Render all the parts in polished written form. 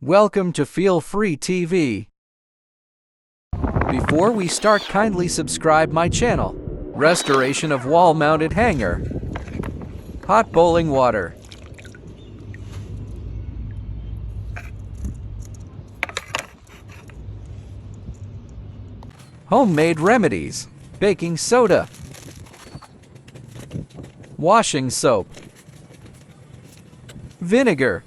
Welcome to Feel Free TV. Before we start, kindly subscribe my channel. Restoration of wall-mounted hanger. Hot boiling water. Homemade remedies. Baking soda. Washing soap. Vinegar.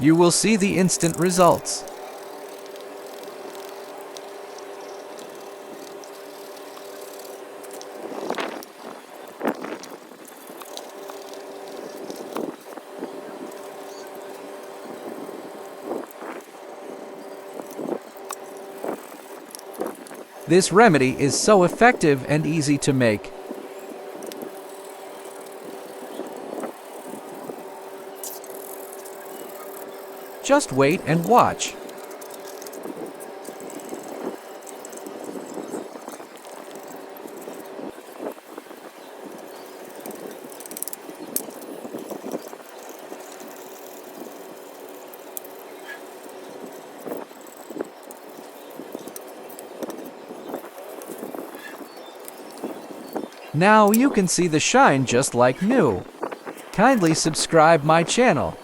You will see the instant results. This remedy is so effective and easy to make. Just wait and watch. Now you can see the shine just like new. Kindly subscribe my channel.